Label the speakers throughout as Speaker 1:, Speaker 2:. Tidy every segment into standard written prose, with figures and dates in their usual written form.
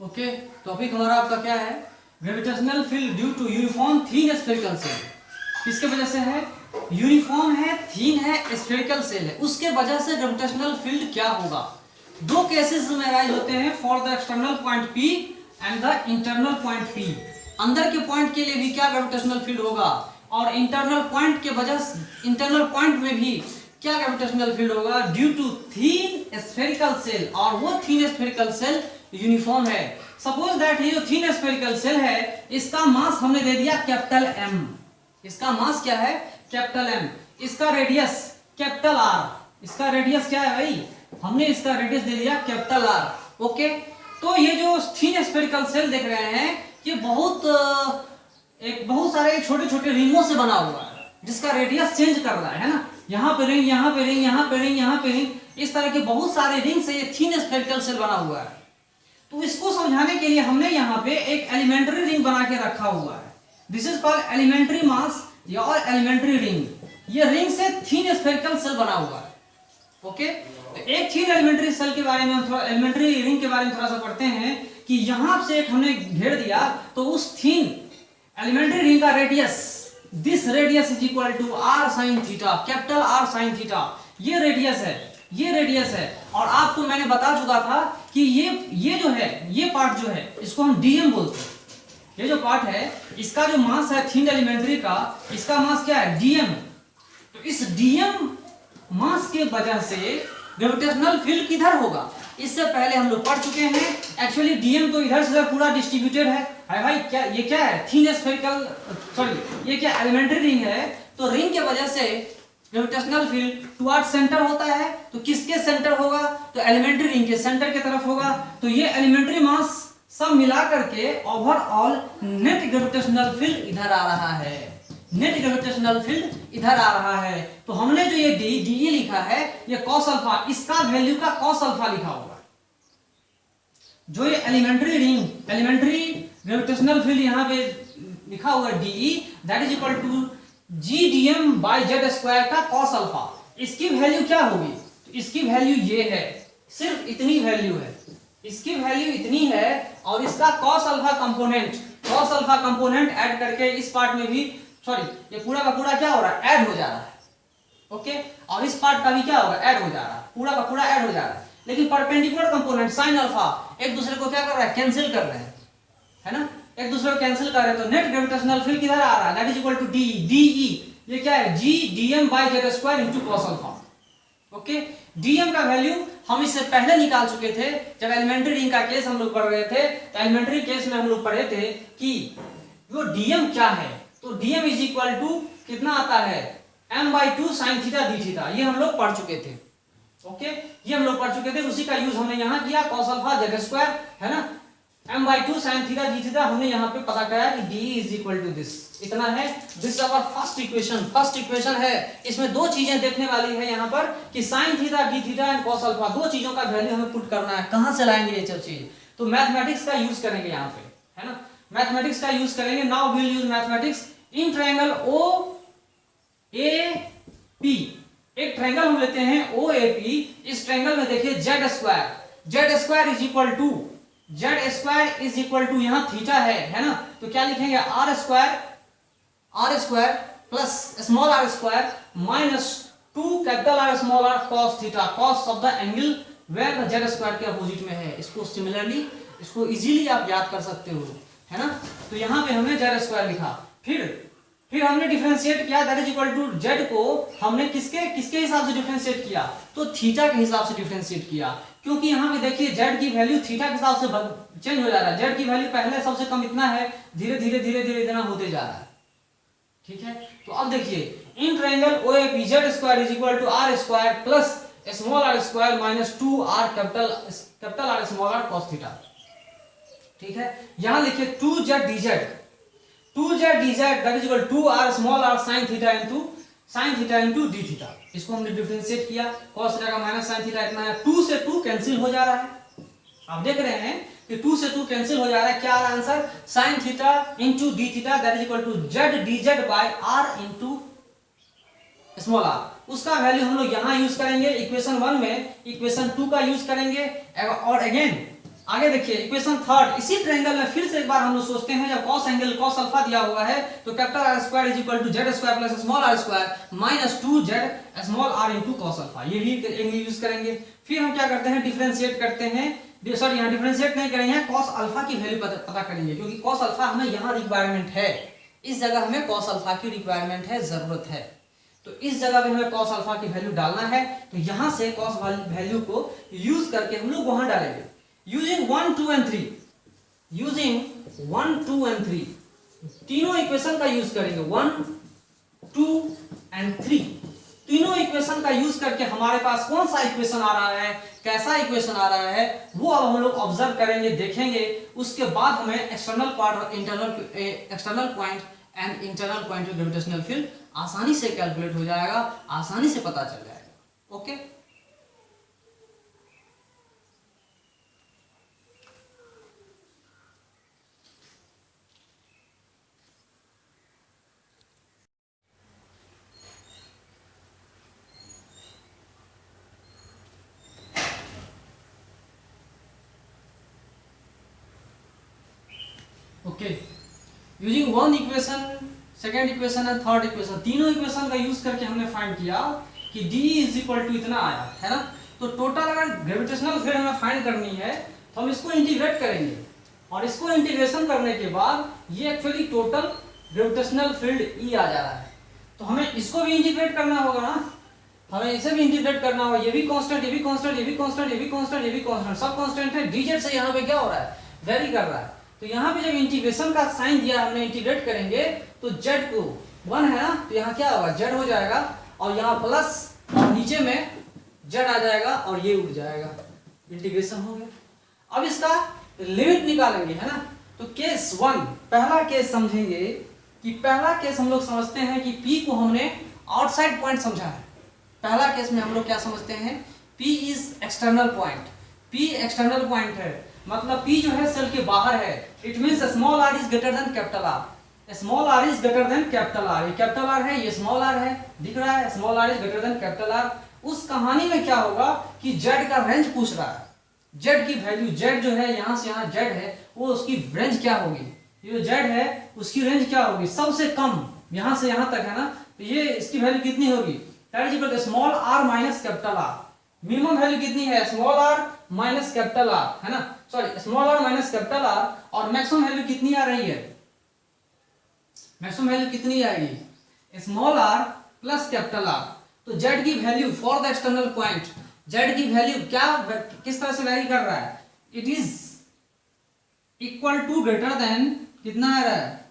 Speaker 1: Okay, topic हमारा आपका क्या है? Gravitational field due to uniform thin spherical shell. किसके वजह से है? यूनिफॉर्म है, थीन है, स्फेरिकल सेल है, उसके वजह से ग्रेविटेशनल फील्ड क्या होगा? दो केसेस में अराइज होते हैं, for the external point P and the internal point P। अंदर के पॉइंट के लिए भी क्या ग्रेविटेशनल फील्ड होगा, और इंटरनल पॉइंट के वजह इंटरनल पॉइंट में भी क्या ग्रेविटेशनल फील्ड होगा due to thin spherical shell, और वो थीन स्फेरिकल सेल यूनिफॉर्म है। सपोज दैट ये जो थीन स्फेरिकल सेल है, इसका मास हमने दे दिया कैपिटल M। इसका मास क्या है? Capital M। इसका रेडियस कैपिटल R। इसका रेडियस क्या है भाई? हमने इसका रेडियस दे दिया कैपिटल R। ओके, तो ये जो थीन स्फेरिकल सेल देख रहे हैं, ये बहुत सारे छोटे छोटे रिंगों से बना हुआ है, जिसका रेडियस चेंज कर रहा है ना। यहाँ पे रिंग, यहाँ पे रिंग, यहाँ पे रिंग, यहाँ पे रिंग, इस तरह के बहुत सारे रिंग से ये थीन स्फेरिकल सेल बना हुआ है। तो इसको समझाने के लिए हमने यहाँ पे एक एलिमेंट्री रिंग बना के रखा हुआ है। दिस इज कॉल्ड एलिमेंट्री मास या और एलिमेंट्री रिंग। ये रिंग से थीन स्फेरिकल सेल बना हुआ है। ओके, तो एक थीन एलिमेंट्री सेल के बारे में हम थोड़ा, एलिमेंट्री रिंग के बारे में थोड़ा सा पढ़ते हैं कि यहाँ से एक हमने घेर दिया, तो उस थीन एलिमेंट्री रिंग का radius, this radius is equal to R sin theta, capital R sin theta. ये रेडियस है, ये रेडियस है। और आपको मैंने बता चुका था कि ये जो है, ये पार्ट जो है, इसको हम dm बोलते हैं। ये जो पार्ट है, इसका जो मास है थीन एलिमेंट्री का, इसका मास क्या है? dm। तो इस dm मास के वजह से ग्रेविटेशनल फील्ड किधर होगा? इससे पहले हम लोग पढ़ चुके हैं। एक्चुअली dm तो इधर से पूरा डिस्ट्रीब्यूटेड है भाई। क्या ये क्या है? थीन स्फेरिकल, सॉरी, ये क्या एलिमेंट्री रिंग है। तो रिंग के वजह से ग्रेविटेशनल फील्ड टुवर्ड सेंटर होता है। तो किसके सेंटर होगा? तो एलिमेंट्री रिंग के सेंटर की तरफ होगा। तो ये एलिमेंट्री मास सब मिला करके ओवरऑल नेट ग्रेविटेशनल फील्ड इधर आ रहा है। नेट ग्रेविटेशनल फील्ड इधर आ रहा है। तो हमने जो ये डी लिखा है, ये कॉस अल्फा, इसका वैल्यू का कॉस अल्फा लिखा होगा। जो ये elementary ring, elementary gravitational field यहाँ पे लिखा हुआ DE, that is equal to GDM by z square का कॉस अल्फा। इसकी वैल्यू क्या होगी? तो इसकी वैल्यू ये है, सिर्फ इतनी वैल्यू है, इसकी वैल्यू इतनी है। और इसका कॉस अल्फा कंपोनेंट ऐड करके इस पार्ट में भी, सॉरी, ये पूरा का पूरा क्या हो रहा है? ऐड हो जा रहा है। ओके, और इस पार्ट का भी क्या होगा? ऐड हो जा रहा है, पूरा का पूरा ऐड हो जा रहा है। लेकिन परपेंडिकुलर कंपोनेंट साइन अल्फा एक दूसरे को क्या कर रहा है? कैंसिल कर रहे हैं, है ना, एक दूसरे को कैंसिल कर रहे हैं। तो नेट ग्रेविटेशनल फील्ड किधर आ रहा है? That is equal to DE। ये क्या है? GDM by z square into cos alpha. Okay, dm का वैल्यू हम इससे पहले निकाल चुके थे जब एलिमेंट्री रिंग का केस हम लोग पढ़ रहे थे। तो एलिमेंट्री केस में हम लोग पढ़े थे कि वो डीएम क्या है। तो डीएम इज इक्वल टू कितना आता है? m/2 sin theta D theta. ये हम लोग पढ़ चुके थे। ओके, ये हम लोग पढ़ चुके थे, उसी का यूज हमने यहाँ किया, cos अल्फा जेड स्क्वायर, है ना, m/2 sin theta D theta. हमने यहाँ पे पता किया कि d is equal to this, इतना है। This our first equation, first equation है। इसमें दो चीजें देखने वाली है यहाँ पर कि sin theta D theta and cos alpha, दो चीजों का वैल्यू हमें पुट करना है। कहां से लाएंगे ये सब चीज? तो मैथमेटिक्स का यूज करेंगे यहाँ पे, है ना, मैथमेटिक्स का यूज करेंगे। Now we will use mathematics in triangle OAP। एक ट्रायंगल हम लेते हैं OAP। इस ट्रायंगल में देखिए z square is equal to यहां थीटा है ना, तो क्या लिखेंगे? R square plus small r square minus 2 capital R small r cos theta, cos of the angle where the z square के अपोजिट में है। इसको सिमिलरली, इसको इजीली आप याद कर सकते हो, है ना। तो यहां पे हमने जेड स्क्वायर लिखा, फिर हमने डिफरेंशिएट किया, that is equal to z को हमने किसके हिसाब से डिफरेंशिएट किया? तो थीटा के हिसाब से डिफरेंशिएट किया। क्योंकि यहाँ पे देखिए जेड की वैल्यू थीटा के हिसाब से चेंज हो जा रहा है। जेड की वैल्यू पहले सबसे कम इतना है, धीरे धीरे इतना होते जा रहा है, ठीक है। तो अब देखिए in triangle OAP z square is equal to R square plus small r square minus 2r capital R small r cos theta, ठीक है। यहां लिखिए 2z dz that is equal to 2r small r sin theta into d theta. इसको हमने differentiate किया, cos theta का minus sin theta इतना है, 2 से 2 कैंसिल हो जा रहा है। आप देख रहे हैं कि 2 से 2 कैंसिल हो जा रहा है। क्या आ रहा है answer? sin theta into d theta that is equal to z dz by r into small r। उसका वैल्यू हम लोग यहां यूज करेंगे इक्वेशन 1 में, इक्वेशन 2 का यूज करेंगे। और अगेन आगे देखिए इक्वेशन थर्ड, इसी ट्रायंगल में फिर से एक बार हम लोग सोचते हैं, जब cos एंगल cos अल्फा दिया हुआ है तो capital R square is equal to z square plus small R square minus 2z small R into cos alpha, ये भी एंगल यूज करेंगे। फिर हम क्या करते हैं, डिफरेंशिएट करते हैं, सॉरी यहाँ डिफरेंशिएट नहीं करेंगे, cos अल्फा की वैल्यू पता करेंगे, क्योंकि cos अल्फा हमें यहाँ रिक्वायरमेंट है, इस जगह हमें cos अल्फा की रिक्वायरमेंट है, जरूरत है, तो इस जगह पे हमें cos अल्फा की वैल्यू डालना है, तो यहाँ से cos वैल्यू को यूज करके हम लोग वहां डालेंगे, यूजिंग 1 2 एंड 3, यूजिंग 1 2 एंड 3, तीनों इक्वेशन का यूज करेंगे, 1 2 एंड 3, तीनों इक्वेशन का यूज करके हमारे पास कौन सा इक्वेशन आ रहा है, कैसा इक्वेशन आ रहा है, वो अब हम लोग ऑब्जर्व करेंगे, देखेंगे, उसके बाद हमें एक्सटर्नल पार्ट और external point and internal point of gravitational field आसानी से कैलकुलेट हो जाएगा, आसानी से पता चल जाएगा। Okay, okay, using one equation, second equation and third equation, तीनों इक्वेशन का यूज करके हमने फाइंड किया कि d इज इक्वल टू इतना आया है ना, तो टोटल अगर ग्रेविटेशनल फील्ड हमें फाइंड करनी है तो हम इसको इंटीग्रेट करेंगे, और इसको इंटीग्रेशन करने के बाद ये actually total gravitational field E आ जा रहा है, तो हमें इसको भी इंटीग्रेट करना होगा ना, हमें इसे भी इंटीग्रेट करना होगा, ये भी कांस्टेंट, ये भी कांस्टेंट, ये भी कांस्टेंट, ये भी कांस्टेंट, ये भी कांस्टेंट, सब कांस्टेंट है, dz से यहाँ पे क्या हो रहा है, वेरी कर रहा है, तो यहाँ पे जब इंटीग्रेशन का साइन दिया हमने, इंटीग्रेट करेंगे तो z को 1 है ना, तो यहाँ क्या होगा, z हो जाएगा, और यहाँ प्लस और नीचे में z आ जाएगा और ये उड़ जाएगा, इंटीग्रेशन हो गया। अब इसका लिमिट निकालेंगे, है ना, तो केस 1, पहला केस समझेंगे कि पहला केस हम लोग समझते हैं कि P को हमने आउटसाइड पॉइंट समझा है, पहला केस में हम लोग क्या समझते हैं, P is external point, P external point है, मतलब P जो है सेल के बाहर है, it means small r is greater than capital R, small r is greater than capital R, ये कैपिटल R है, ये स्मॉल r है, दिख रहा है, small r is greater than capital R। उस कहानी में क्या होगा कि z का रेंज पूछ रहा है, z की वैल्यू, z जो है यहाँ से यहाँ z है, वो उसकी रेंज क्या होगी, ये जो z है उसकी रेंज क्या होगी, सबसे कम यहाँ से यहाँ तक है ना, तो ये इसकी वैल्यू कितनी होगी, that is equal to small r minus capital R, minimum value कितनी है, small r minus capital R, है ना, sorry small r minus capital R, और मैक्सिमम वैल्यू कितनी आ रही है, मैक्सिमम वैल्यू कितनी आएगी, small r plus capital R, तो z की value for the external point, z की वैल्यू क्या किस तरह से वैरी कर रहा है, it is equal to greater than, कितना आ रहा है,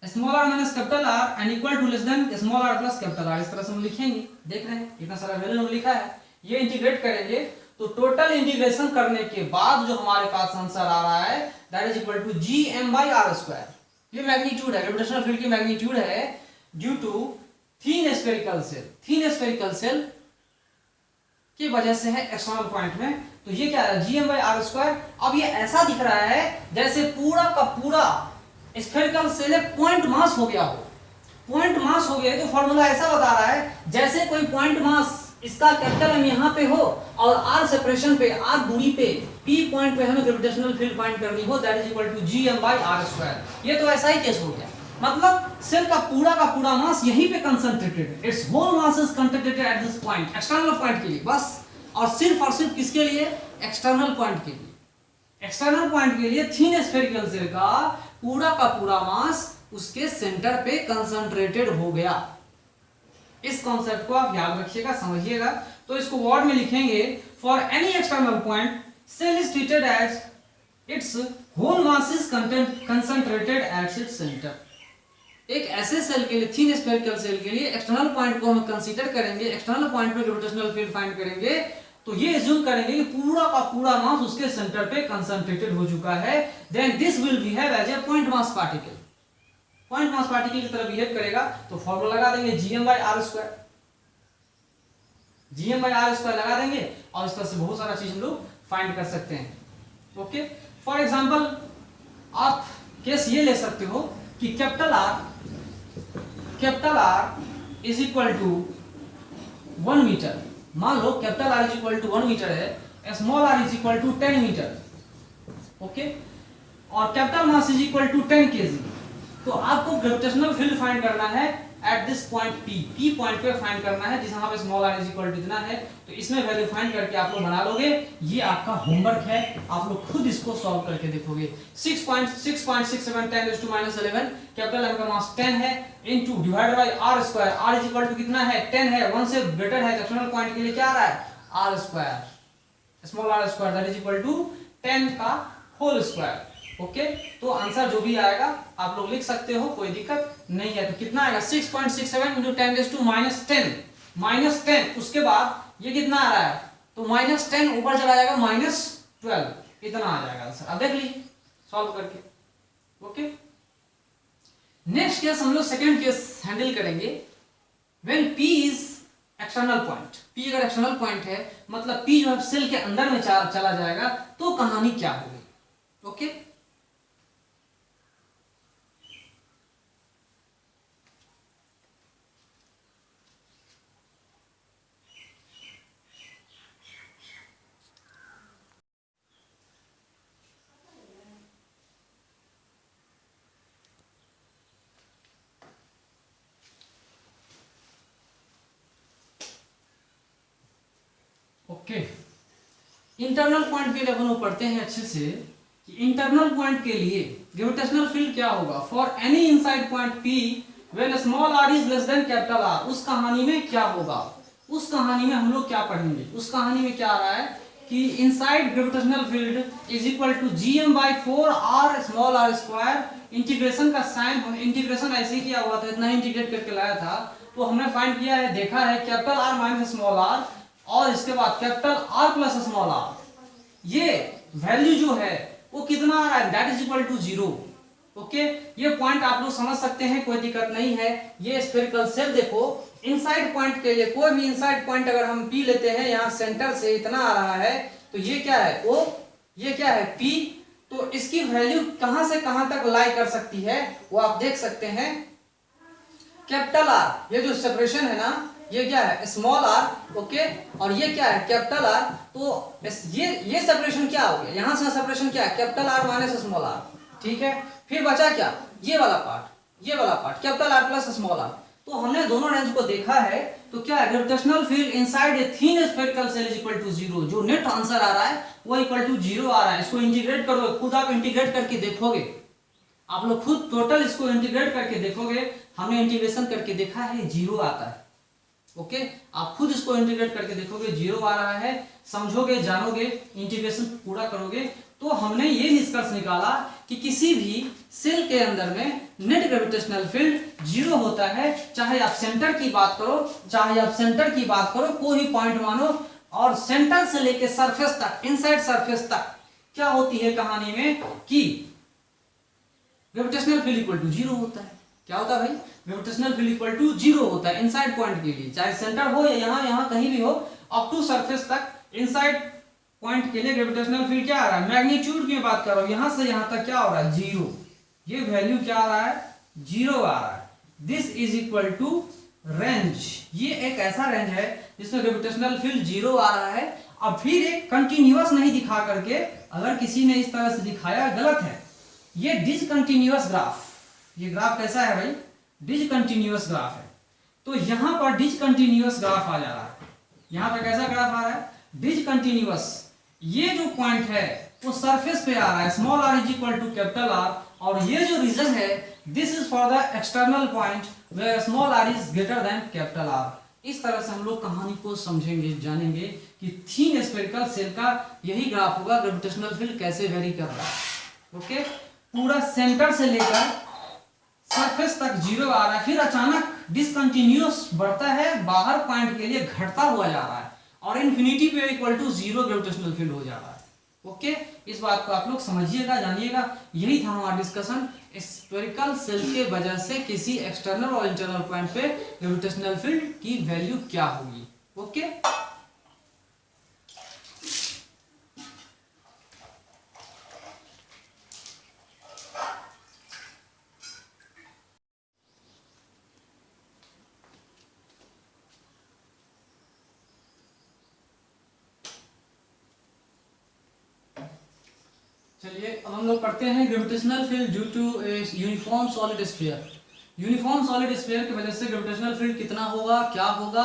Speaker 1: small r minus capital R and equal to less than small r plus capital R, इस तरह से हम लिखेंगे, देख रहे हैं इतना सारा वैल्यू हम लिखा है, ये इंटीग्रेट करेंगे, तो टोटल इंटीग्रेशन करने के बाद जो हमारे पास आंसर आ रहा है that is equal to gm/r², ये मैग्नीट्यूड है, ग्रेविटेशनल फील्ड की मैग्नीट्यूड है due to thin spherical shell, thin spherical shell की वजह से है एक्सटर्नल पॉइंट में, तो ये क्या है gm/r²। अब ये ऐसा दिख रहा है जैसे पूरा का पूरा स्फेरिकल सेल पॉइंट मास हो गया हो, पॉइंट मास हो गया, तो फॉर्मूला ऐसा बता रहा है जैसे कोई पॉइंट मास इसका कैपिटल M यहाँ पे हो और r सेपरेशन पे, r दूरी पे, P पॉइंट पे हमें ग्रेविटेशनल फील्ड फाइंड करनी हो, that is equal to gm/r²। ये तो ऐसा ही केस हो गया, मतलब सेल का पूरा मास यहीं पे कंसंट्रेटेड है, its whole mass is concentrated at this point, external point के लिए बस, और सिर्फ किसके लिए, एक्सटर्नल पॉइंट के लिए, एक्सटर्नल पॉइंट के लिए थिन स्फेरिकल सेल का पूरा मास उसके सेंटर पे कंसंट्रेटेड हो गया। इस कॉन्सेप्ट को आप याद रखिएगा, समझिएगा, तो इसको वर्ड में लिखेंगे, for any external point shell is treated as its whole mass is concentrated at its centre. एक ऐसे सेल के लिए, थिन स्फेरिकल सेल के लिए एक्सटर्नल पॉइंट को हम कंसीडर करेंगे, एक्सटर्नल पॉइंट पे ग्रेविटेशनल फील्ड फाइंड करेंगे, तो ये एज्यूम करेंगे कि पूरा का पूरा मास उसके सेंटर पे कंसंट्रेटेड हो चुका है, then this will behave as a point mass particle, point mass particle की तरह बिहेव करेगा, तो फॉर्मूला लगा देंगे gm/r², gm/r² लगा देंगे, और इस तरह से बहुत सारा चीज हम लोग फाइंड कर सकते हैं। ओके, फॉर एग्जांपल आप केस ये ले सकते हो कि capital R is equal to 1 metre, मान लो capital R is equal to 1 metre है, small r is equal to 10 metre, okay, और capital mass is equal to 10 kg। तो आपको ग्रेविटेशनल फील्ड फाइंड करना है at this point P point पे find करना है, जहां पे small r is equal to इतना है। तो इसमें वैल्यू फाइंड करके आप लोग बना लोगे। ये आपका होमवर्क है, आप लोग खुद इसको सॉल्व करके देखोगे। 6.667 10⁻11 कैपिटल M का मास 10 है, into divided by r square. r is equal to कितना है 10 है, 1 से ग्रेटर है, एक्सटर्नल पॉइंट के लिए क्या आ रहा है r square, small r square that is equal to 10 का होल स्क्वायर। ओके, तो आंसर जो भी आएगा आप लोग लिख सकते हो, कोई दिक्कत नहीं है। तो कितना आएगा 6.67 इंटू 10⁻10 -10, उसके बाद ये कितना आ रहा है, तो -10 ऊपर चला जाएगा -12, इतना आ जाएगा आंसर। अब देख लीजिए सॉल्व करके। ओके, नेक्स्ट केस हम लोग सेकंड केस हैंडल करेंगे। When P is external point, P अगर एक्सटर्नल पॉइंट है मतलब P जो है सेल के अंदर में चला जाएगा, तो कहानी क्या होगी। ओके, ओके, इंटरनल पॉइंट के लिए अपन पढ़ते हैं अच्छे से कि इंटरनल पॉइंट के लिए ग्रेविटेशनल फील्ड क्या होगा for any inside point P when small r is less than capital R। उस कहानी में क्या होगा, उस कहानी में हम लोग क्या पढ़ेंगे। उस कहानी में क्या आ रहा है कि inside gravitational field is equal to Gm/4r small r square. Integration का साइन हम इंटीग्रेशन ऐसे ही किया हुआ था, इतना इंटीग्रेट करके लाया था। तो हमने फाइंड किया है, देखा है capital R minus small r, और इसके बाद capital R plus small r, ये वैल्यू जो है वो कितना आ रहा है, that is equal to 0। Okay, ये पॉइंट आप लोग समझ सकते हैं, कोई दिक्कत नहीं है। ये स्फेरिकल सेल देखो, इनसाइड पॉइंट के लिए कोई भी इनसाइड पॉइंट अगर हम P लेते हैं, यहां सेंटर से इतना आ रहा है, तो ये क्या है O, ये क्या है P। तो इसकी वैल्यू कहां से कहां तक लाई कर सकती है वो आप देख सकते हैं। कैपिटल R, ये जो सेपरेशन है ना, ये क्या है स्मॉल r। ओके, और ये क्या है कैपिटल R। तो ये सेपरेशन क्या हो गया, यहां से सेपरेशन क्या है capital R minus small r। ठीक है, फिर बचा क्या, ये वाला पार्ट, ये वाला part capital R plus small r। तो हमने दोनों रेंज को देखा है। तो क्या है, gravitational field inside a thin spherical shell is equal to 0। जो नेट आंसर आ रहा है वो इक्वल टू 0 आ रहा है। इसको इंटीग्रेट करो, खुद आप इंटीग्रेट करके देखोगे, आप लोग खुद टोटल इसको इंटीग्रेट करके देखोगे। हमने इंटीग्रेशन करके देखा है 0 आता है। ओके, आप खुद इसको इंटीग्रेट करके देखोगे 0 आ रहा है, समझोगे, जानोगे, इंटीग्रेशन पूरा करोगे। तो हमने ये निष्कर्ष निकाला कि किसी भी सेल के अंदर में नेट ग्रेविटेशनल फील्ड 0 होता है, चाहे आप सेंटर की बात करो, चाहे आप सेंटर की बात करो, कोई भी पॉइंट मानो, और सेंटर से लेके सरफेस तक, इनसाइड सरफेस तक क्या होती है कहानी में कि ग्रेविटेशनल फील्ड इक्वल टू 0 होता है। क्या होता है भाई, ग्रेविटेशनल फील्ड इक्वल टू 0 होता है इनसाइड पॉइंट के लिए, चाहे सेंटर हो या यहां कहीं भी हो, अप टू सरफेस तक इनसाइड पॉइंट के लिए ग्रेविटेशनल फील्ड क्या आ रहा है, मैग्नीट्यूड की बात करो, यहां से यहां तक क्या हो रहा है 0। ये वैल्यू क्या आ रहा है 0 आ रहा है। This is equal to range. ये एक ऐसा रेंज है जिसमें ग्रेविटेशनल फील्ड 0 आ रहा है। अब फिर एक कंटिन्यूअस नहीं दिखा करके, अगर किसी ने इस तरह से दिखाया गलत है। ये डिसकंटिन्यूअस ग्राफ, ये ग्राफ कैसा है भाई, डिसकंटिन्यूअस ग्राफ है। तो यहां पर डिसकंटिन्यूअस ग्राफ आ जा रहा है, यहां पर कैसा ग्राफ आ रहा है डिसकंटिन्यूअस। ये जो पॉइंट है वो सरफेस पे आ रहा है, small r is equal to capital R, और ये जो रीजन है this is for the external point where small r is greater than capital R। इस तरह से हम लोग कहानी को समझेंगे, जानेंगे कि थिन स्फेरिकल सेल का यही ग्राफ होगा, ग्रेविटेशनल फील्ड कैसे वेरी कर रहा है। ओके, पूरा सेंटर से लेकर सरफेस तक 0 आ रहा है, फिर अचानक डिसकंटिन्यूअस बढ़ता है, बाहर पॉइंट के लिए घटता हुआ जा रहा है, और इन्फिनिटी पे इक्वल टू 0 ग्रेविटेशनल फील्ड हो जा रहा है। ओके, इस बात को आप लोग समझिएगा, जानिएगा। यही था हमारा डिस्कशन, स्फेरिकल सेल के वजह से किसी एक्सटर्नल और इंटरनल पॉइंट पे ग्रेविटेशनल फील्ड की वैल्यू क्या होगी। ओके, चलिए अब हम लोग पढ़ते हैं gravitational field due to uniform solid sphere. Uniform solid sphere की वजह से ग्रेविटेशनल फील्ड कितना होगा, क्या होगा,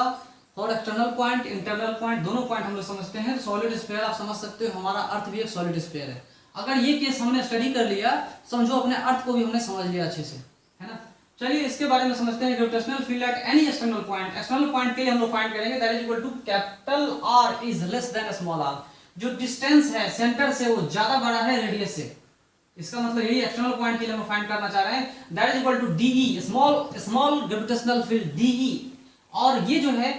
Speaker 1: और एक्सटर्नल पॉइंट इंटरनल पॉइंट दोनों पॉइंट हम लोग समझते हैं। सॉलिड स्फीयर आप समझ सकते हो, हमारा अर्थ भी एक सॉलिड स्फीयर है। अगर ये केस हमने स्टडी कर लिया, समझो अपने अर्थ को भी हमने समझ लिया अच्छे से, है ना। चलिए इसके बारे में समझते हैं। Gravitational field at any external point, external point के लिए हम लोग फाइंड करेंगे that is equal to capital R is less than small R. जो डिस्टेंस है सेंटर से वो ज्यादा बड़ा है रेडियस से, इसका मतलब यही एक्सटर्नल पॉइंट के लिए हम फाइंड करना चाह रहे हैं। That is equal to DE, small gravitational field DE. और ये जो है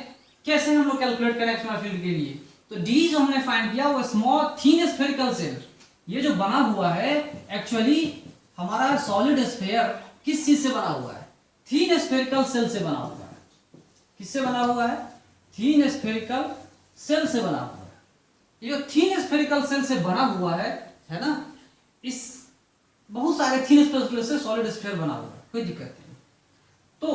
Speaker 1: कैसे हम लोग कैलकुलेट करें एक्सटर्नल फील्ड के लिए, तो डी जो हमने फाइंड किया वो स्मॉल थिन स्फेरिकल सेल, ये जो बना हुआ है एक्चुअली हमारा सॉलिड स्फीयर किस चीज से बना हुआ है, थिन स्फेरिकल सेल से बना हुआ है। किससे बना हुआ है, थिन स्फेरिकल सेल से बना हुआ है। ये जो थिन स्फेरिकल सेल से बना हुआ है ना, इस बहुत सारे थिन स्फेरिकल से सॉलिड स्फीयर बना हुआ है, कोई दिक्कत नहीं। तो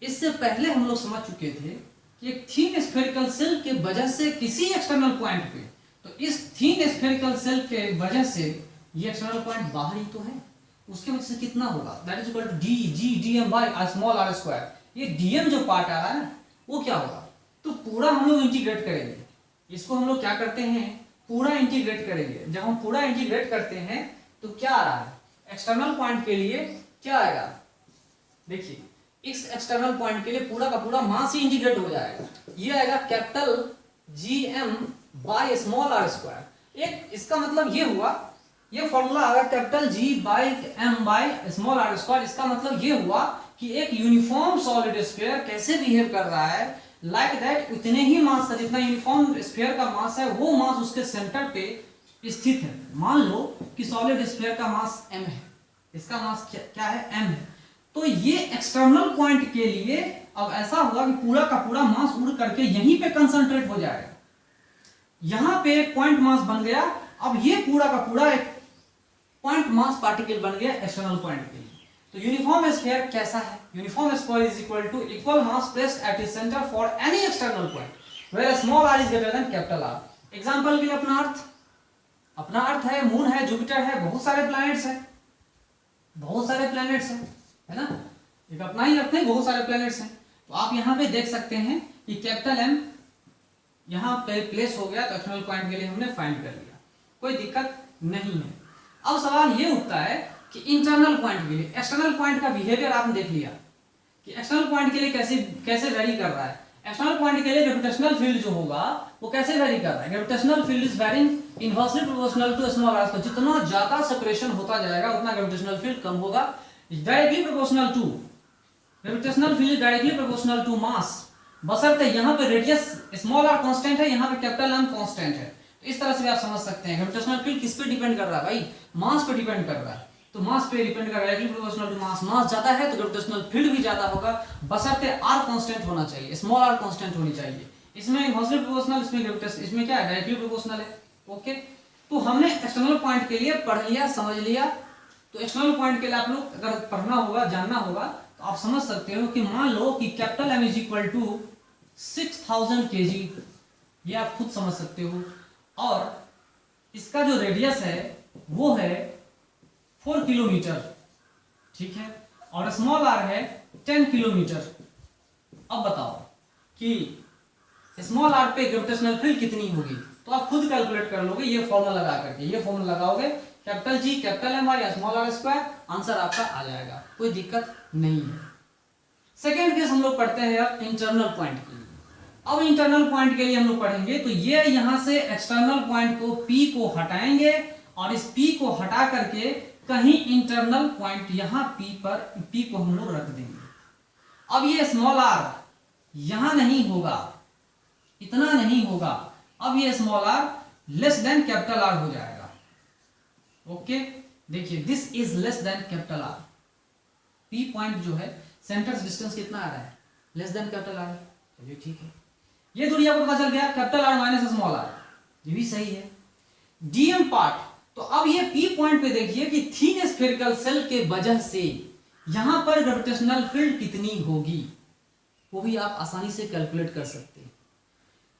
Speaker 1: इससे पहले हम लोग समझ चुके थे कि एक थिन स्फेरिकल सेल के वजह से किसी एक्सटर्नल पॉइंट पे, तो इस थिन स्फेरिकल सेल के वजह से ये एक्सटर्नल पॉइंट बाहर ही तो है, उसके वजह से कितना होगा, that is equal to D G D M by small R square. ये डीएम जो पार्ट आ रहा है वो क्या होगा, तो पूरा हम लोग इंटीग्रेट करेंगे। इसको हम लोग क्या करते हैं, पूरा इंटीग्रेट करेंगे। जब हम पूरा इंटीग्रेट करते हैं तो क्या आ रहा है, एक्सटर्नल पॉइंट के लिए क्या आएगा, देखिए इस एक्सटर्नल पॉइंट के लिए पूरा का पूरा मास ही इंटीग्रेट हो जाएगा। ये आएगा capital G M by small R square. एक इसका मतलब ये हुआ, ये फॉर्मूला आ गया capital G by M by small R square. इसका मतलब ये हुआ कि एक यूनिफॉर्म सॉलिड स्फीयर कैसे बिहेव कर रहा है, लाइक दैट उतने ही मास का जितना यूनिफॉर्म स्फीयर का मास है वो मास उसके सेंटर पे स्थित है। मान लो कि सॉलिड स्फीयर का मास m है, इसका मास क्या है, m है। तो ये एक्सटर्नल पॉइंट के लिए अब ऐसा होगा कि पूरा का पूरा मास उड़ करके यहीं पे कंसंट्रेट हो जाएगा। यहां पे एक पॉइंट मास बन गया, अब ये पूरा का पूरा एक पॉइंट मास पार्टिकल बन गया एक्सटर्नल पॉइंट के लिए। तो यूनिफॉर्म स्फीयर कैसा है, uniform sphere is equal to equal mass placed at its centre for any external point where small R is greater than capital R. Example के लिए अपना अर्थ है, मून है, जुपिटर है, बहुत सारे प्लैनेट्स हैं, बहुत सारे प्लैनेट्स हैं, है ना। एक अपना ही अर्थ है, बहुत सारे प्लैनेट्स हैं। तो आप यहाँ पे देख सकते हैं कि कैपिटल एम यहाँ पे प्लेस हो गया, तो एक्सटर्नल पॉइंट के लिए हमने फाइंड कर लिया, कोई दिक्कत नहीं है। अब सवाल ये उठता है कि इंटरनल पॉइंट के लिए, एक्सटर्नल पॉइंट का बिहेवियर आपने देख लिया कि एक्सटर्नल पॉइंट के लिए कैसे वेरी कर रहा है। एक्सटर्नल पॉइंट के लिए ग्रेविटेशनल फील्ड जो होगा वो कैसे वेरी कर रहा है, gravitational field is varying inversely proportional to small R. जितना ज्यादा सेपरेशन होता जाएगा उतना ग्रेविटेशनल फील्ड कम होगा, directly proportional to, gravitational field directly proportional to mass, बशर्ते यहाँ पे रेडियस स्मॉल आर कांस्टेंट है, यहाँ पे कैपिटल एम कांस्टेंट है। तो इस तरह से भी आप समझ सकते हैं ग्रेविटेशनल फील्ड किस पे डिपेंड कर रहा है भाई, मास पे डिपेंड कर रहा है। तो मास पे डिपेंड कर रहा है, डायरेक्टली प्रोपोर्शनल टू मास, मास ज्यादा है तो ग्रेविटेशनल फील्ड भी ज्यादा होगा, बशर्ते आर कांस्टेंट होना चाहिए, स्मॉल आर कांस्टेंट होनी चाहिए। इसमें इनवर्सली प्रोपोर्शनल, इसमें ग्रेविटेशन, इसमें क्या है डायरेक्टली प्रोपोर्शनल है। ओके, तो हमने एक्सटर्नल पॉइंट के लिए पढ़ लिया, समझ लिया। तो एक्सटर्नल पॉइंट के लिए आप लोग अगर पढ़ना होगा, जानना होगा, तो आप समझ सकते हो कि मान लो कि capital M is equal to 6000 kg, ये आप खुद समझ सकते हो, और इसका जो रेडियस है वो है 4 किलोमीटर, ठीक है, और स्मॉल आर है 10 किलोमीटर। अब बताओ कि स्मॉल आर पे ग्रेविटेशनल फील्ड कितनी होगी, तो आप खुद कैलकुलेट कर लोगे ये फॉर्मूला लगा करके, ये फॉर्मूला लगाओगे कैपिटल जी कैपिटल एम या स्मॉल आर स्क्वायर, आंसर आपका आ जाएगा, कोई दिक्कत नहीं है। सेकेंड केस हम लोग पढ़ते हैं अब इंटरनल पॉइंट के लिए। अब इंटरनल पॉइंट के लिए हम लोग पढ़ेंगे तो ये यहां से एक्सटर्नल पॉइंट को P को हटाएंगे और इस P को हटा करके कहीं इंटरनल पॉइंट यहां P को हम लोग रख देंगे। अब ये स्मॉल आर यहां नहीं होगा, इतना नहीं होगा, अब ये small R less than capital R हो जाएगा। ओके, देखिए this is less than capital R. P point जो है सेंटर से डिस्टेंस कितना आ रहा है, लेस देन कैपिटल आर। चलिए ठीक है, ये दूरी आपको पता चल गया, capital R minus small R, ये भी सही है। डीएम पार्ट, तो अब ये P पॉइंट पे देखिए कि थिन स्फेरिकल सेल के वजह से यहां पर ग्रेविटेशनल फील्ड कितनी होगी, वो भी आप आसानी से कैलकुलेट कर सकते हैं।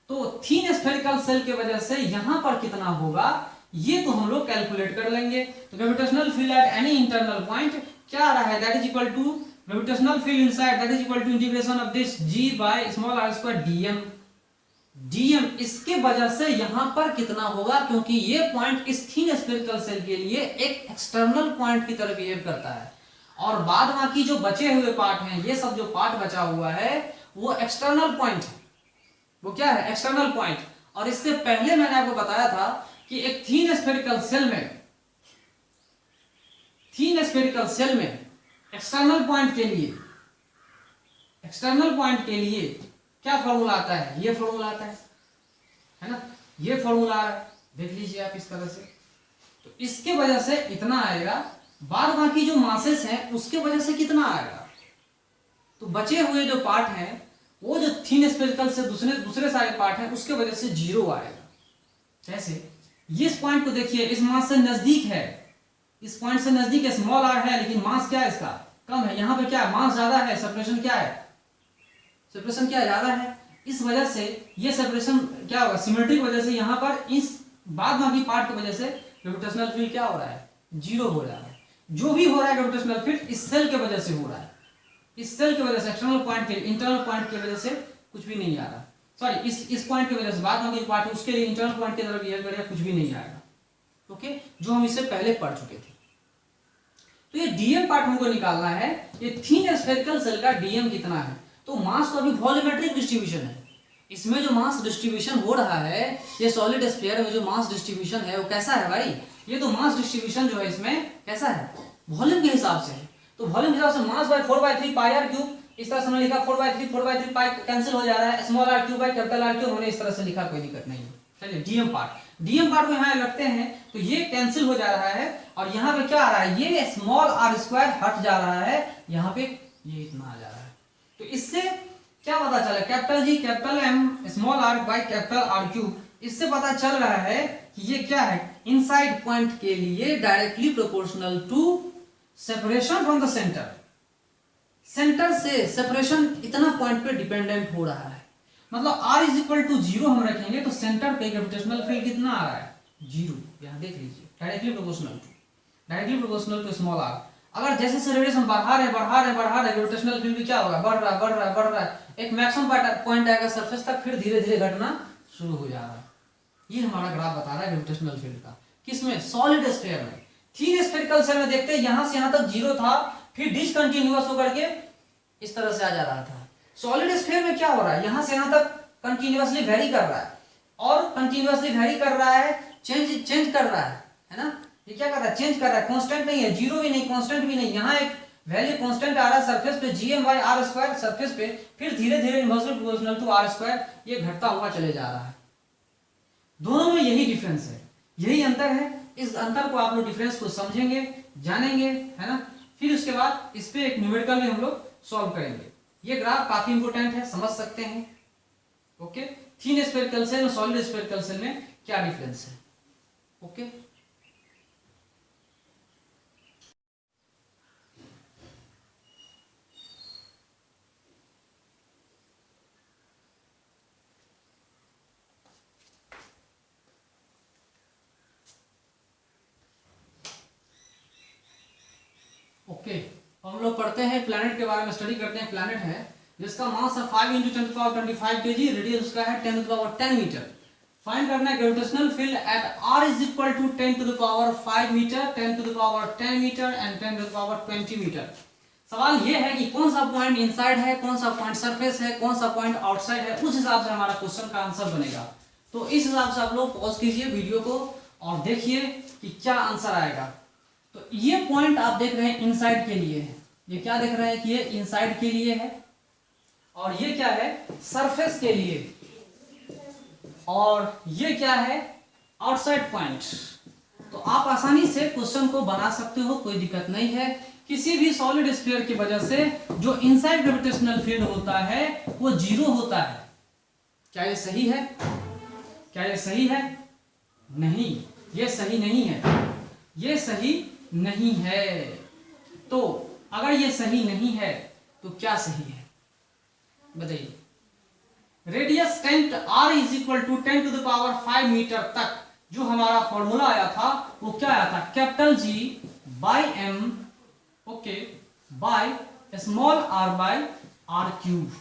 Speaker 1: तो थिन स्फेरिकल सेल के वजह से यहां पर कितना होगा, ये तो हम लोग कैलकुलेट कर लेंगे। तो gravitational field at any internal point क्या आ रहा है, that is equal to gravitational field inside that is equal to integration of this g by small r square dm। इसके वजह से यहां पर कितना होगा, क्योंकि ये पॉइंट इस थिन स्फेरिकल सेल के लिए एक एक्सटर्नल पॉइंट की तरह बिहेव करता है, और बाद बाकी जो बचे हुए पार्ट हैं, ये सब जो पार्ट बचा हुआ है वो एक्सटर्नल पॉइंट है। वो क्या है, एक्सटर्नल पॉइंट। और इससे पहले मैंने आपको बताया था कि एक थिन स्फेरिकल सेल में एक्सटर्नल पॉइंट के लिए क्या फॉर्मूला आता है, ये फॉर्मूला आता है ना, ये फॉर्मूला है, देख लीजिए आप इस तरह से। तो इसके वजह से इतना आएगा, बाद बाकी जो मासेस हैं उसके वजह से कितना आएगा, तो बचे हुए जो पार्ट हैं वो जो थिन स्फेरिकल से दूसरे सारे पार्ट हैं उसके वजह से जीरो आएगा। कैसे, इस पॉइंट को देखिए, इस मास से नजदीक है, इस पॉइंट से नजदीक स्मॉल r है, लेकिन मास क्या है इसका, कम है। यहाँ पे क्या है, मास ज्यादा है, सेपरेशन क्या है, सेपरेशन क्या ज्यादा है। इस वजह से ये सेपरेशन क्या होगा, सिमेट्री की वजह से यहाँ पर इस बाद बाकी पार्ट की वजह से ग्रेविटेशनल फील्ड क्या हो रहा है, जीरो हो रहा है। जो भी हो रहा है ग्रेविटेशनल फील्ड इस सेल के वजह से हो रहा है, इस सेल की वजह से, एक्सटर्नल पॉइंट के, इंटरनल पॉइंट की वजह से कुछ भी नहीं आ रहा, सॉरी इस पॉइंट की वजह से बाद में पार्ट है उसके लिए इंटरनल पॉइंट की तरफ बिहेव करेगा, कुछ भी नहीं आएगा। ओके, जो हम इससे पहले पढ़ चुके थे। तो ये डीएम पार्ट हमको निकालना है, ये थिन स्फेरिकल सेल का डीएम कितना है। तो मास तो अभी वॉल्यूमेट्रिक डिस्ट्रीब्यूशन है, इसमें जो मास डिस्ट्रीब्यूशन हो रहा है, ये सॉलिड स्फीयर में जो मास डिस्ट्रीब्यूशन है वो कैसा है भाई, ये तो मास डिस्ट्रीब्यूशन जो है इसमें कैसा है, वॉल्यूम के हिसाब से। तो वॉल्यूम के हिसाब से mass by 4/3 pi r cube, इस तरह से हमने लिखा 4/3 पाई कैंसिल हो जा रहा है, small r cube by capital R cube हमने इस तरह से लिखा, कोई दिक्कत नहीं है। चलिए डीएम पार्ट को यहाँ रखते हैं, तो ये कैंसिल हो जा रहा है, और यहाँ पे क्या आ रहा है, ये स्मॉल r स्क्वायर हट जा रहा है, यहाँ पे ये इतना आ जा रहा है। तो इससे क्या पता चला, capital G capital M small r by capital R cube, इससे पता चल रहा है कि ये क्या है, इनसाइड पॉइंट के लिए directly proportional to separation from the centre से सेपरेशन इतना पॉइंट पे डिपेंडेंट हो रहा है। मतलब r इज इक्वल टू 0 हम रखेंगे तो सेंटर पे ग्रेविटेशनल फील्ड कितना आ रहा है, 0। यहां देख लीजिए, directly proportional to small r। अगर जैसे से रेडिएशन बढ़ा रहे ग्रेविटेशनल फील्ड भी क्या होगा, बढ़ रहा है, एक मैक्सिमम पॉइंट आएगा सरफेस तक, फिर धीरे धीरे घटना शुरू हो जा रहा है। ये हमारा ग्राफ बता रहा है ग्रेविटेशनल फील्ड का, किसमें, सॉलिड स्फीयर में। थिन स्फेरिकल सेल में देखते हैं यहां से यहां तक 0 था, फिर डिसकंटिन्यूअस होकर के इस तरह से आ जा रहा था। सॉलिड स्फीयर में क्या हो रहा है, यहां से यहां तक कंटिन्यूअसली वेरी कर रहा है, और कंटिन्यूअसली वेरी कर रहा है, चेंज कर रहा है ना, ये क्या कर रहा है, चेंज कर रहा है, कांस्टेंट नहीं है, 0 भी नहीं, कांस्टेंट भी नहीं। यहाँ एक वैल्यू कांस्टेंट आ रहा है सरफेस पे, gm/r² सरफेस पे, फिर धीरे धीरे इनवर्सली प्रोपोर्शनल टू r², ये घटता हुआ चले जा रहा है। दोनों में यही डिफरेंस है, यही अंतर है। इस अंतर को आप लोग डिफरेंस को समझेंगे, जानेंगे, है ना, फिर उसके बाद इस पे एक न्यूमेरिकल भी हम लोग सॉल्व करेंगे। ये ग्राफ काफी इंपोर्टेंट है, समझ सकते हैं। ओके, थिन स्फेरिकल सेल और सॉलिड स्फेरिकल सेल में क्या डिफरेंस है। ओके, ओके, हम लोग पढ़ते हैं प्लैनेट के बारे में, स्टडी करते हैं। प्लैनेट है जिसका मास है 5 × 10⁻25 kg, रेडियस उसका है 10⁻10 मीटर। फाइंड करना है gravitational field at r is equal to 10⁵ metre, 10⁻10 metre and 10⁻20 metre. सवाल ये है कि कौन सा पॉइंट इनसाइड है, कौन सा पॉइंट सरफेस है, कौन सा पॉइंट आउटसाइड है, उस हिसाब से हमारा क्वेश्चन का आंसर बनेगा। तो इस हिसाब से आप लोग पॉज कीजिए वीडियो को और देखिए कि क्या आंसर आएगा। तो ये पॉइंट आप देख रहे हैं इनसाइड के लिए है, ये क्या देख रहे हैं कि ये इनसाइड के लिए है, और ये क्या है, सरफेस के लिए, और ये क्या है, आउटसाइड पॉइंट। तो आप आसानी से क्वेश्चन को बना सकते हो, कोई दिक्कत नहीं है। किसी भी सॉलिड स्फीयर की वजह से जो इनसाइड ग्रेविटेशनल फील्ड होता है वो 0 होता है। क्या ये सही है, क्या ये सही है, नहीं, ये सही नहीं है, ये सही नहीं है। तो अगर ये सही नहीं है तो क्या सही है बताइए। Radius 10 r is equal to 10⁵ metre तक जो हमारा फॉर्मूला आया था वो क्या आया था, capital G by M, okay, by small r by r cube,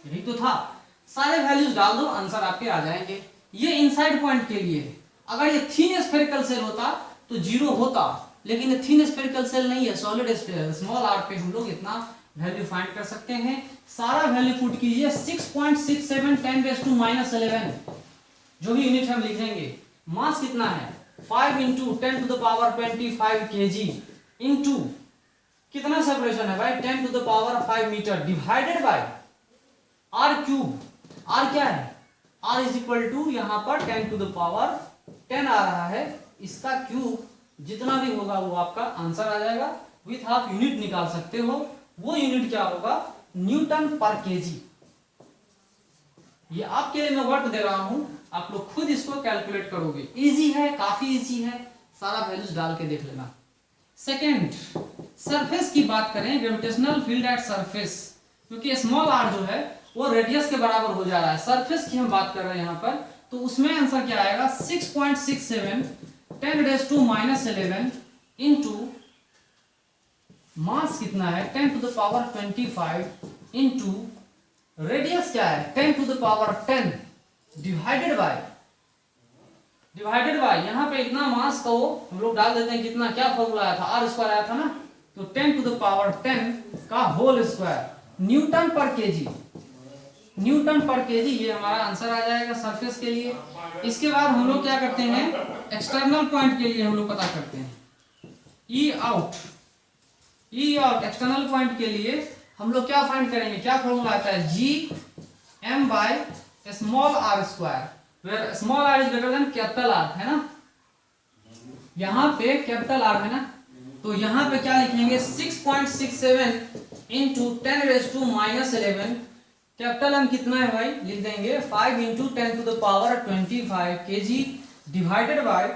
Speaker 1: यही तो था। सारे वैल्यूज डाल दो, आंसर आपके आ जाएंगे। ये इनसाइड पॉइंट के लिए है। अगर ये थीन स्फेरिकल सेल होता तो 0 होता, लेकिन ये थीन स्फेरिकल सेल नहीं है, सॉलिड स्फीयर, स्मॉल r पे हम लोग इतना वैल्यू फाइंड कर सकते हैं। सारा वैल्यू पुट कीजिए, 6.67 10⁻11 जो भी यूनिट हम लिखेंगे। मास कितना है, 5 × 10⁻25 kg इंटू कितना सेपरेशन है भाई, 10⁵ metre, divided by r cube. r क्या है, r इज इक्वल टू यहाँ पर 10⁻10 आ रहा है, इसका क्यूब जितना भी होगा वो आपका आंसर आ जाएगा। विथ आप यूनिट निकाल सकते हो, वो यूनिट क्या होगा, न्यूटन पर केजी। ये आपके लिए मैं वर्क दे रहा हूं, आप लोग खुद इसको कैलकुलेट करोगे। इजी है, काफी इजी है, सारा वैल्यूज डाल के देख लेना। सेकेंड, सरफेस की बात करें, ग्रेविटेशनल फील्ड एट सरफेस, क्योंकि स्मॉल r जो है वो रेडियस के बराबर हो जा रहा है। सरफेस की हम बात कर रहे हैं यहाँ पर, तो उसमें आंसर क्या आएगा, 6.67 10⁻11 इंटू मास कितना है 10⁻25 इंटू रेडियस क्या है 10⁻10 डिवाइडेड बाय यहाँ पे इतना मास को हम लोग डाल देते हैं, कितना, क्या फॉर्मूला आया था, r² आया था ना, तो 10⁻10 का होल स्क्वायर, न्यूटन पर केजी, न्यूटन पर केजी, ये हमारा आंसर आ जाएगा सरफेस के लिए। इसके बाद हम लोग क्या करते हैं, एक्सटर्नल पॉइंट के लिए हम लोग पता करते हैं, ई आउट एक्सटर्नल पॉइंट के लिए हम लोग क्या फाइंड करेंगे, क्या फॉर्मूला आता है, Gm by small r², where small r is greater than capital R, है ना, यहाँ पे कैपिटल R है ना, तो यहाँ पे क्या लिखेंगे, 6.67 इंटू 10⁻11, कैपिटल M कितना है भाई, लिख देंगे 5 × 10⁻25 kg divided by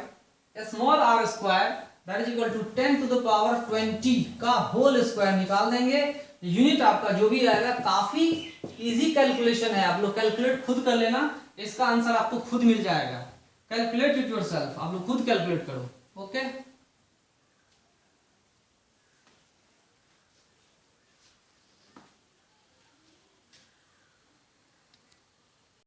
Speaker 1: small r² that is equal to 10⁻20 का होल स्क्वायर निकाल देंगे। यूनिट आपका जो भी आएगा, काफी इजी कैलकुलेशन है, आप लोग कैलकुलेट खुद कर लेना, इसका आंसर आपको खुद मिल जाएगा। कैलकुलेट इट योरसेल्फ, आप लोग खुद कैलकुलेट करो, ओके।